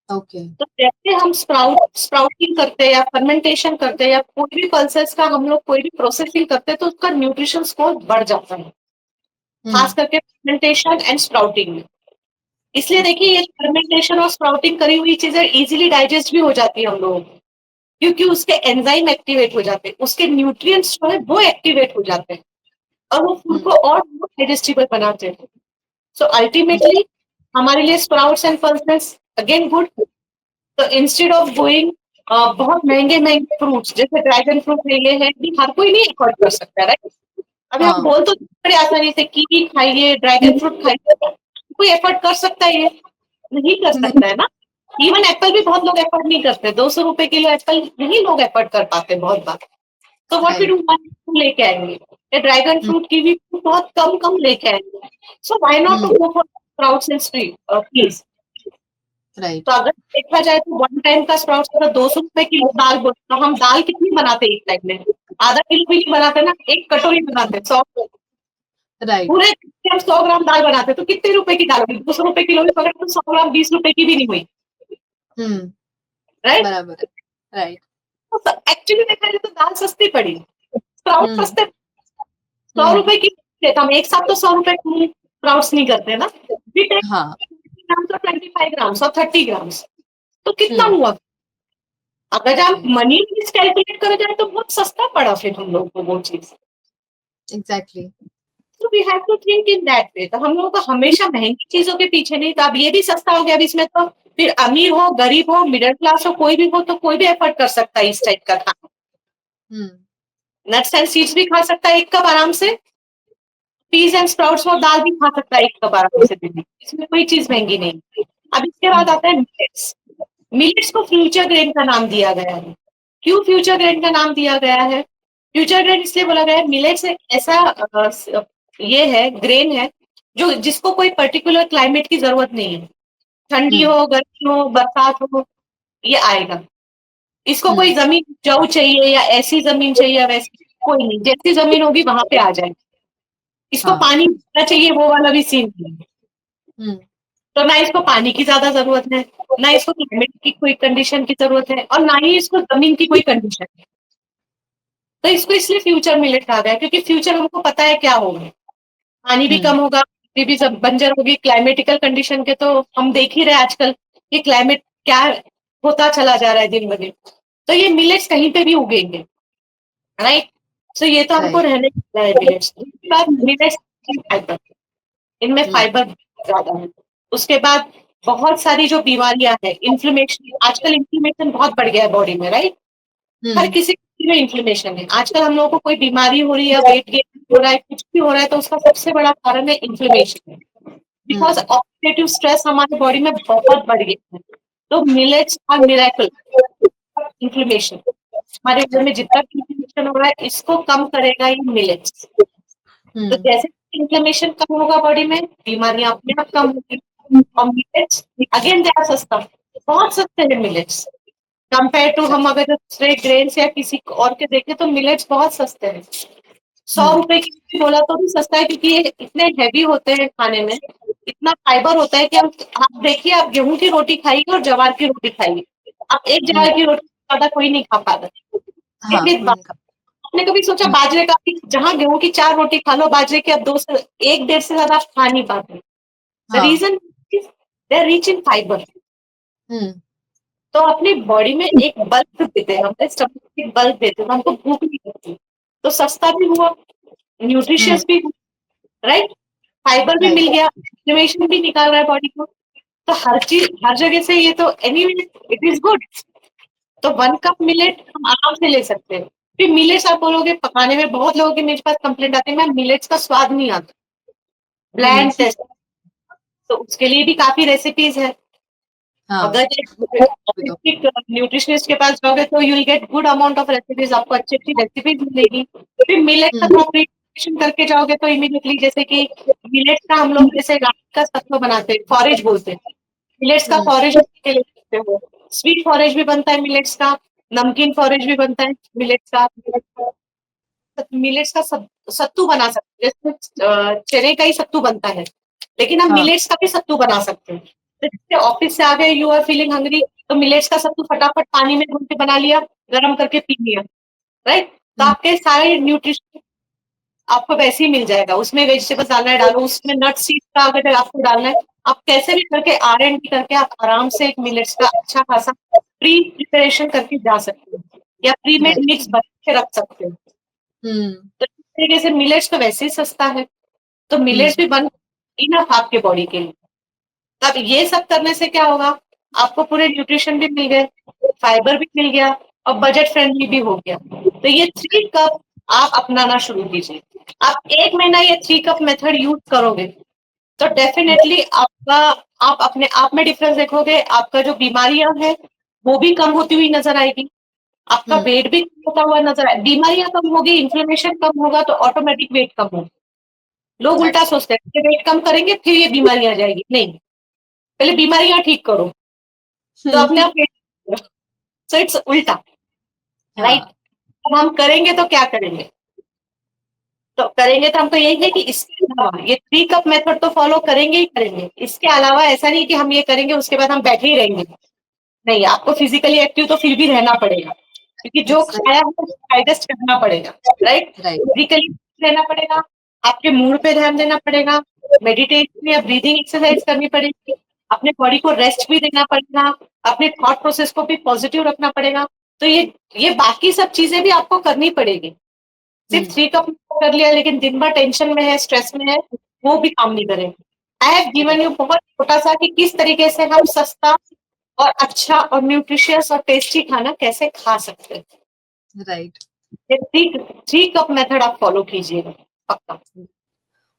Okay. तो जैसे हम स्प्राउटिंग करते हैं या फर्मेंटेशन करते हैं या कोई भी पल्सेस का हम लोग कोई भी प्रोसेसिंग करते हैं तो उसका न्यूट्रिशन स्कोर बढ़ जाता है, खास करके फर्मेंटेशन एंड स्प्राउटिंग में। इसलिए देखिए, ये फर्मेंटेशन और स्प्राउटिंग करी हुई चीजें इजीली डाइजेस्ट भी हो जाती है हम लोगों को, क्योंकि उसके एंजाइम एक्टिवेट हो जाते हैं, उसके न्यूट्रिएंट्स जो है वो एक्टिवेट हो जाते हैं, और वो फूड को और डाइजेस्टिबल बनाते हैं। सो अल्टीमेटली हमारे लिए sprouts and pulses again good. तो इंस्टेड ऑफ गोइंग बहुत महंगे महंगे फ्रूट्स, जैसे ड्रैगन फ्रूट ले लिए हैं, कि हर कोई नहीं अफोर्ड कर सकता, राइट? अभी हम बोल तो बड़े आसानी से कीवी खाइए, ड्रैगन फ्रूट खाइए, कोई एफर्ट कर सकता है? ये नहीं कर सकता है ना। इवन एप्पल भी बहुत लोग एफर्ट नहीं करते, 200 रुपए किलो एप्पल नहीं लोग एफर्ट कर पाते बहुत बार। तो व्हाट वी डू, लेके आएंगे, ये ड्रैगन फ्रूट कीवी फ्रूट बहुत कम कम लेके आएंगे। So why not to go for sprouts and peas? Right. तो अगर देखा जाए तो वन टाइम का स्प्राउट्स अगर 200 रुपए की दाल बोले तो हम दाल कितनी बनाते हैं एक टाइम में? आधा किलो भी नहीं बनाते ना, एक कटोरी बनाते, 100 राइट। पूरे हम 100 ग्राम दाल बनाते तो कितने रुपए की दाल होगी? 200 रुपए किलो में पकड़ तो 100 ग्राम 20 रुपए की भी नहीं हुई, हुँ, राइट? बराबर है। राइट। तो एक्चुअली देखा जाए तो दाल सस्ती पड़ी, स्प्राउट हुँ, सस्ते, सौ हुँ, रुपए की देता हम एक साथ तो 100 रुपए स्प्राउट्स नहीं करते ना, हाँ। ग्राम्स और 25 ग्राम्स और 30 ग्राम्स, तो कितना हुँ, हुआ? अगर आप राइट, मनी कैलकुलेट करा जाए तो बहुत सस्ता पड़ा फिर हम लोग को वो चीज। एग्ज़ैक्टली। तो we have to think in that way, तो हम लोगों को हमेशा महंगी चीजों के पीछे नहीं, तो अब ये भी सस्ता हो गया, अब इसमें तो फिर अमीर हो गरीब हो मिडिल क्लास हो कोई भी हो तो कोई भी एफर्ट कर सकता है इस टाइप का खाना। हुँ, नट्स एंड सीड्स भी खा सकता है एक कप आराम से, पीस एंड स्प्राउट्स और दाल भी खा सकता है एक कप आराम से दिन में, इसमें कोई चीज महंगी नहीं। अब इसके बाद हुँ, आता है मिलेट्स। मिलेट्स को फ्यूचर ग्रेन का नाम दिया गया है। क्यों फ्यूचर ग्रेन का नाम दिया गया है? फ्यूचर ग्रेन इसलिए बोला गया है, मिलेट्स एक ऐसा ये है, ग्रेन है जो जिसको कोई पर्टिकुलर क्लाइमेट की जरूरत नहीं है, ठंडी हुँ, हो गर्मी हो बरसात हो ये आएगा। इसको कोई हुँ, जमीन उपजाऊ चाहिए या ऐसी जमीन चाहिए या वैसी, कोई नहीं, जैसी जमीन होगी वहां पे आ जाएगा। इसको हाँ। पानी मिलना चाहिए वो वाला भी सीन नहीं है। हुँ, तो ना इसको पानी की ज्यादा जरूरत है, ना इसको क्लाइमेट की कोई कंडीशन की जरूरत है, और ना ही इसको जमीन की कोई कंडीशन है। तो इसको इसलिए फ्यूचर मिलेट कहा गया है, क्योंकि फ्यूचर हमको पता है क्या होगा, पानी भी हुँ, कम होगा, मिट्टी भी सब बंजर होगी, क्लाइमेटिकल कंडीशन के तो हम देख ही रहे हैं आजकल कि क्लाइमेट क्या होता चला जा रहा है दिन ब दिन। तो ये मिलेट्स कहीं पे भी उगेंगे, राइट? सो ये तो हमको राइट। रहने वाला है मिलेट्स। उसके बाद मिलेट्स फाइबर, इनमें हुँ, फाइबर ज्यादा है। उसके बाद बहुत सारी जो बीमारियां हैं, इन्फ्लेमेशन, आजकल इन्फ्लेमेशन बहुत बढ़ गया है बॉडी में, राइट? हर हुँ, किसी में इन्फ्लेमेशन है आजकल, हम लोगों को कोई बीमारी हो रही है, वेट गेन हो रहा है, कुछ भी हो रहा है, तो उसका सबसे बड़ा कारण है inflammation, because hmm, oxidative stress हमारे बॉडी में बहुत बढ़ गया है। तो मिलेट्स आर मिरेकल इन्फ्लेमेशन, हमारे घर में राइट। जितना भी इन्फ्लेमेशन हो रहा है इसको कम करेगा ये मिलेट्स। तो हुँ, जैसे इन्फ्लेमेशन कम होगा बॉडी में, बीमारियां अपने आप कम होगी। और मिलेट्स अगेन ज्यादा सस्ता, बहुत सस्ते हैं मिलेट्स कंपेयर टू, हम राइट। अगर दूसरे ग्रेन्स या किसी और के देखें तो मिलेट्स बहुत सस्ते हैं। सौ हुँ, रुपए की भी बोला तो भी सस्ता है, क्योंकि ये इतने हैवी होते हैं खाने में, इतना फाइबर होता है कि हम, आप देखिए आप गेहूं की रोटी खाइए और ज्वार की रोटी खाइए, आप एक हुँ, ज्वार की रोटी ज्यादा कोई नहीं खा पाता। हाँ, एक कोई नहीं खा। आपने कभी सोचा हुँ, बाजरे का भी, जहाँ गेहूं की 4 रोटी खा लो, बाजरे की आप 2 से 1 1.5 से ज्यादा आप खा नहीं पाते। द हाँ। Reason they are rich in fibre. हुँ, तो अपनी बॉडी में एक बल्क देते हैं, हमारे स्टमक में एक बल्क देते हैं, तो हमको भूख नहीं लगती, तो सस्ता भी हुआ, हुँ, न्यूट्रिशियस भी हुआ, राइट? फाइबर भी राइट। मिल गया, इन्फ्लेमेशन भी निकाल रहा है बॉडी को, तो हर चीज हर जगह से ये तो एनीवे इट इज गुड। तो 1 कप मिलेट हम आराम से ले सकते हैं। फिर मिलेट्स आप बोलोगे पकाने में, बहुत लोगों के मेरे पास कंप्लेंट आती है मैम मिलेट्स का स्वाद नहीं आता, हुँ, ब्लैंड टेस्ट। तो उसके लिए भी काफी रेसिपीज है। हाँ, अगर वो तो। न्यूट्रिशनिस्ट के पास जाओगे तो you will get good amount of recipes, आपको अच्छी अच्छी रेसिपीज मिलेगी। फिर मिलेट का हुँ, थोड़ा प्रिपरेशन करके जाओगे तो इमीडिएटली, जैसे कि मिलेट का हम लोग जैसे रात का सत्व बनाते हैं, फॉरेज बोलते हैं, मिलेट्स का हुँ, फॉरेज के ले सकते हो। स्वीट फॉरेज भी बनता है मिलेट्स का, नमकीन फॉरेज भी बनता है मिलेट्स का, मिलेट्स का सत्तू बना सकते हैं, जैसे चने का ही सत्तू बनता है, लेकिन हम हाँ। मिलेट्स का भी सत्तू बना सकते हैं। तो जैसे ऑफिस से आ गए, यू आर फीलिंग हंग्री, तो मिलेट्स का सत्तू फटाफट पानी में घुल के बना लिया, गर्म करके पी लिया, राइट? तो हुँ, आपके सारे न्यूट्रिशन आपको वैसे ही मिल जाएगा। उसमें वेजिटेबल्स डालना है डालो, उसमें नट सीड्स का अगर आपको डालना है, आप कैसे भी करके R&D करके आप आराम से एक मिलेट्स का अच्छा खासा प्री प्रिपरेशन करके जा सकते हो, या प्री मेड राइट। मिक्स बना के रख सकते हो। हुँ, तो इस तरीके से मिलेट्स तो वैसे ही सस्ता है, तो हुँ, मिलेट्स भी बन इनफ आपके बॉडी के लिए। अब ये सब करने से क्या होगा, आपको पूरे न्यूट्रिशन भी मिल गए, फाइबर भी मिल गया, और बजट फ्रेंडली भी हो गया। तो ये 3 कप आप अपनाना शुरू कीजिए। आप 1 महीना ये 3 कप मेथड यूज करोगे तो डेफिनेटली आपका, आप अपने आप में डिफरेंस देखोगे, आपका जो बीमारियां हैं वो भी कम होती हुई नजर आएगी, आपका हुँ, वेट भी कम होता हुआ नजर आए, बीमारियां कम होगी, इन्फ्लेमेशन कम होगा तो ऑटोमेटिक वेट कम होगा। लोग उल्टा एग्ज़ैक्टली। सोचते हैं कि वेट कम करेंगे फिर ये बीमारी आ जाएगी, नहीं, पहले बीमारियां ठीक करो, तो अपने आप सो इट्स उल्टा, राइट? हाँ, अब हम करेंगे तो क्या करेंगे? तो करेंगे तो हमको यही है कि इसके अलावा ये 3 कप मेथड तो फॉलो करेंगे ही करेंगे। इसके अलावा ऐसा नहीं कि हम ये करेंगे उसके बाद हम बैठे ही रहेंगे। नहीं, आपको फिजिकली एक्टिव तो फिर भी रहना पड़ेगा, क्योंकि जो खाया है वो डाइजेस्ट करना पड़ेगा, राइट? राइट। फिजिकली रहना पड़ेगा, आपके मूड पे ध्यान देना पड़ेगा, मेडिटेशन या ब्रीदिंग एक्सरसाइज करनी पड़ेगी, अपने बॉडी को रेस्ट भी देना पड़ेगा, अपने थॉट प्रोसेस को भी पॉजिटिव रखना पड़ेगा। तो ये बाकी सब चीजें भी आपको करनी पड़ेगी। सिर्फ हुँ, 3 कप कर लिया लेकिन दिन भर टेंशन में है, स्ट्रेस में है, वो भी काम नहीं करेगा। I have given right, you बहुत छोटा-सा कि किस तरीके से हम सस्ता और अच्छा और न्यूट्रिशियस और टेस्टी खाना कैसे खा सकते हैं। राइट। ये 3 कप मेथड आप फॉलो कीजिएगा, पक्का।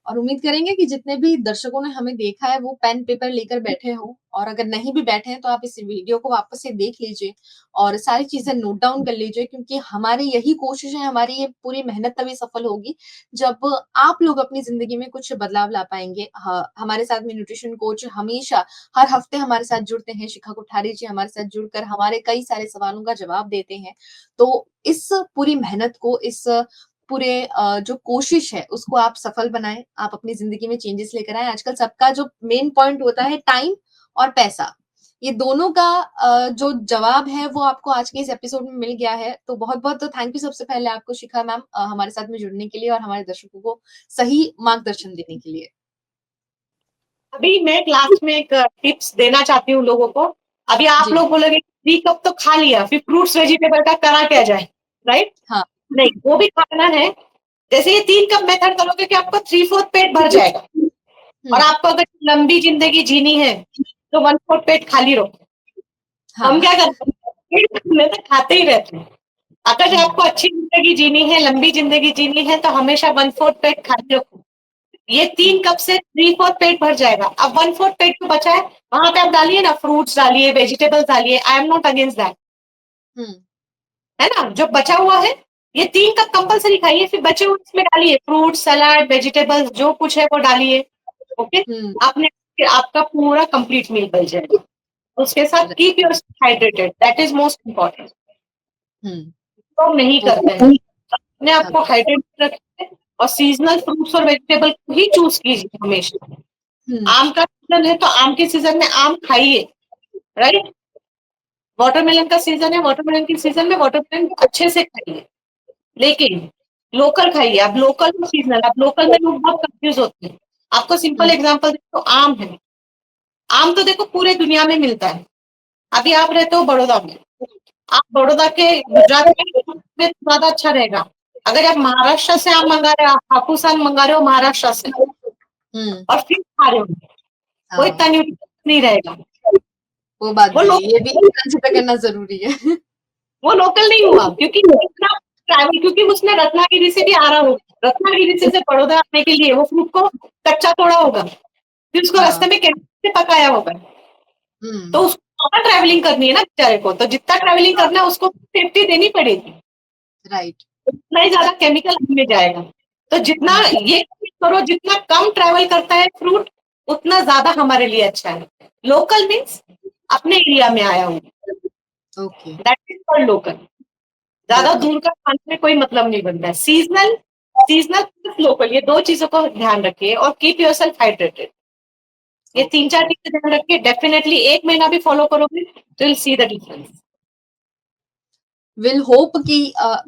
और उम्मीद करेंगे कि जितने भी दर्शकों ने हमें देखा है वो पेन पेपर लेकर बैठे हों, और अगर नहीं भी बैठे हैं तो आप इस वीडियो को वापस से देख लीजिए और सारी चीजें नोट डाउन कर लीजिए, क्योंकि हमारी यही कोशिश है, हमारी ये पूरी मेहनत तभी सफल होगी जब आप लोग अपनी जिंदगी में कुछ बदलाव ला पाएंगे। हमारे साथ में न्यूट्रिशन कोच हमेशा हर हफ्ते हमारे साथ जुड़ते हैं, शिखा कोठारी जी हमारे साथ जुड़कर हमारे कई सारे सवालों का जवाब देते हैं। तो इस पूरी मेहनत को, इस पूरे जो कोशिश है उसको आप सफल बनाएँ, आप अपनी ज़िंदगी में चेंजेस लेकर आएँ। आजकल सबका जो मेन पॉइंट होता है टाइम और पैसा। ये दोनों का जो जवाब है वो आपको आज के इस एपिसोड में मिल गया है। तो बहुत-बहुत थैंक यू सबसे पहले आपको शिखा मैम हमारे साथ में जुड़ने के लिए और हमारे दर्शकों को सही मार्गदर्शन देने के लिए। अभी मैं लास्ट में एक टिप्स देना चाहती हूँ लोगों को। अभी आप जी, लोग बोलोगे 3 कप तो खा लिया, फिर फ्रूट्स वेजिटेबल का करा क्या जाए, राइट? हाँ। नहीं, वो भी खाना है। जैसे ये 3 कप मेथड करोगे कि आपका 3/4 पेट भर जाएगा, और हुँ, आपको अगर लंबी ज़िंदगी जीनी है, तो 1/4 पेट खाली रखो। हम हाँ। क्या करते हैं, पेट में तो खाते ही रहते हैं। अगर हुँ, आपको अच्छी ज़िंदगी जीनी है, लंबी ज़िंदगी जीनी है, तो हमेशा 1/4 पेट खाली रखो। ये हुँ, 3 कप से 3/4 पेट भर जाएगा। अब 1/4 पेट जो बचा है, वहाँ पे आप डालिए ना, फ्रूट्स डालिए, वेजिटेबल्स डालिए, I am not against that, हुँ, है ना? जो बचा हुआ है, ये 3 कप कंपल्सरी खाइए, फिर बचे हुए इसमें डालिए, फ्रूट, सलाद, वेजिटेबल्स जो कुछ है वो डालिए, ओके? हुँ, आपने फिर आपका पूरा कंप्लीट मील बन जाएगा। उसके साथ र keep yourself hydrated, that is most important. हुँ, तो हम नहीं वो करते हैं। अपने आप हाँ, को हाइड्रेटेड रखिए और सीज़नल फ्रूट्स और वेजिटेबल को ही चूज़ कीजिए हमेशा। हुँ, आम का सीज़न है तो आम के सीज़न में आम खाइए, राइट? वाटरमेलन का सीज़न है, वाटरमेलन के सीज़न में वाटरमेलन को अच्छे से खाइए। लेकिन लोकल खाइए, अब लोकल और सीज़नल, अब लोकल में लोग बहुत कन्फ्यूज़ होते हैं। आपको सिंपल हुँ, एग्ज़ाम्पल दें तो आम है। आम तो देखो पूरे दुनिया में मिलता है। अभी आप रहते हो बड़ौदा में। आप बड़ौदा के गुजरात में ज़्यादा अच्छा रहेगा। अगर आप महाराष्ट्र से आम मँगा रहे हो, आप हापुस आम मँगा रहे हो महाराष्ट्र से हुँ, और फिर खा रहे हो, वो हाँ। इतना न्यूट्रिशियस नहीं रहेगा। वो बात वो भी है, लोग ये भी कंसिडर करना ज़रूरी है। वो लोकल नहीं हुआ, क्योंकि इतना ट्रैवल, क्योंकि उसने रत्नागिरी से भी आ रहा होगा, रत्नागिरी से बड़ौदा आने के लिए वो फ्रूट को कच्चा तोड़ा होगा, फिर उसको रास्ते हाँ, में केमिकल से पकाया होगा। तो हुँ, उसको ज़्यादा ट्रैवलिंग करनी है ना बेचारे को, तो जितना ट्रैवलिंग हाँ, करना है उसको सेफ्टी देनी पड़ेगी, राइट, उतना ही ज़्यादा केमिकल में जाएगा। तो जितना हुँ, ये कोशिश करो, जितना कम ट्रैवल करता है फ्रूट, उतना ज़्यादा हमारे लिए अच्छा है। लोकल मीन्स अपने एरिया में आया हुआ, okay, that is called local. ज़्यादा बिल्कुल, दूर का खाने में कोई मतलब नहीं बनता है। सीज़नल सीज़नल प्लस लोकल, ये 2 चीज़ों को ध्यान रखिए और कीप योरसेल्फ हाइड्रेटेड। ये ओके। 3-4 चीज़ें ध्यान रखिए, डेफिनिटली 1 महीना भी फॉलो करोगे तो you will see the difference. Will hope कि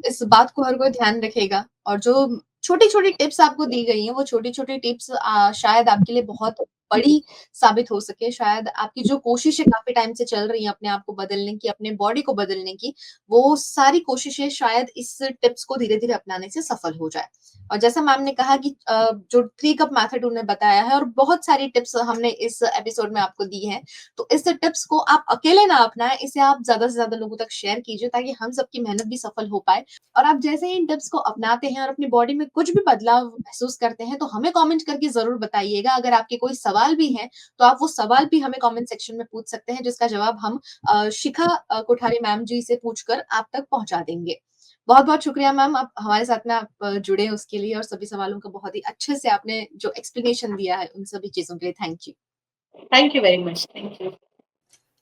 इस बात को हर कोई ध्यान रखेगा और जो छोटी-छोटी टिप्स आपको दी गई हैं, वो छोटी-छोटी टिप्स शायद आपके लिए बहुत बड़ी साबित हो सके। शायद आपकी जो कोशिशें काफ़ी टाइम से चल रही हैं अपने आप को बदलने की, अपने बॉडी को बदलने की, वो सारी कोशिशें शायद इस टिप्स को धीरे-धीरे अपनाने से सफल हो जाए। और जैसा मैम ने कहा कि जो 3 कप मेथड उन्हें बताया है और बहुत सारी टिप्स हमने इस एपिसोड में आपको दी हैं। तो इस टिप्स को आप अकेले ना अपनाएँ, इसे आप ज़्यादा से ज़्यादा लोगों तक शेयर कीजिए ताकि हम सबकी मेहनत भी सफल हो पाए। और आप जैसे ही इन टिप्स को अपनाते हैं और अपनी बॉडी में कुछ भी बदलाव महसूस करते हैं, तो हमें कमेंट करके ज़रूर बताइएगा। अगर आपके कोई सवाल भी हैं, तो आप वो सवाल भी हमें कमेंट सेक्शन में पूछ सकते हैं, जिसका जवाब हम शिखा कोठारी मैम जी से पूछकर आप तक पहुँचा देंगे। बहुत-बहुत शुक्रिया मैम, आप हमारे साथ में आप जुड़े उसके लिए और सभी सवालों का बहुत ही अच्छे से आपने जो एक्सप्लेनेशन दिया है, उन सभी चीज़ों के लिए thank you. Thank you very much. Thank you.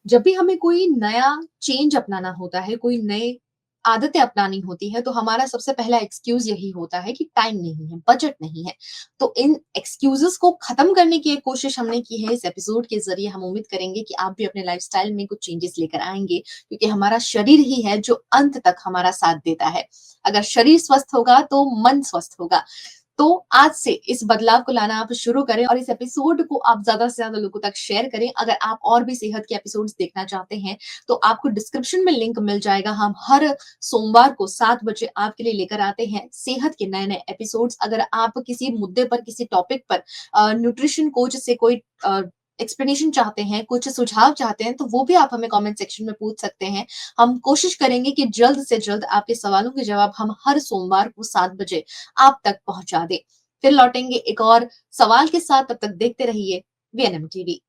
जब भी हमें कोई नया चेंज अपनाना होता है, कोई नए आदतें अपनानी होती है, तो हमारा सबसे पहला एक्सक्यूज़ यही होता है कि टाइम नहीं है, बजट नहीं है। तो इन एक्सक्यूज़ेज़ को खत्म करने की एक कोशिश हमने की है इस एपिसोड के ज़रिए। हम उम्मीद करेंगे कि आप भी अपने लाइफ़स्टाइल में कुछ चेंजेज़ लेकर आएँगे, क्योंकि हमारा शरीर ही है जो अंत तक हमारा साथ देता है। अगर शरीर स्वस्थ होगा, तो मन स्वस्थ होगा। तो आज से इस बदलाव को लाना आप शुरू करें और इस एपिसोड को आप ज़्यादा से ज़्यादा लोगों तक शेयर करें। अगर आप और भी सेहत के एपिसोड्स देखना चाहते हैं, तो आपको डिस्क्रिप्शन में लिंक मिल जाएगा। हम हर सोमवार को 7 बजे आपके लिए लेकर आते हैं सेहत के नए-नए एपिसोड्स। अगर आप किसी मुद्दे पर, किसी टॉपिक पर न्यूट्रिशन कोच से कोई एक्सप्लेनेशन चाहते हैं, कुछ सुझाव चाहते हैं, तो वो भी आप हमें कमेंट सेक्शन में पूछ सकते हैं। हम कोशिश करेंगे कि जल्द से जल्द आपके सवालों के जवाब हम हर सोमवार को 7 बजे आप तक पहुँचा दें। फिर लौटेंगे एक और सवाल के साथ, तब तक देखते रहिए वीएनएम टीवी।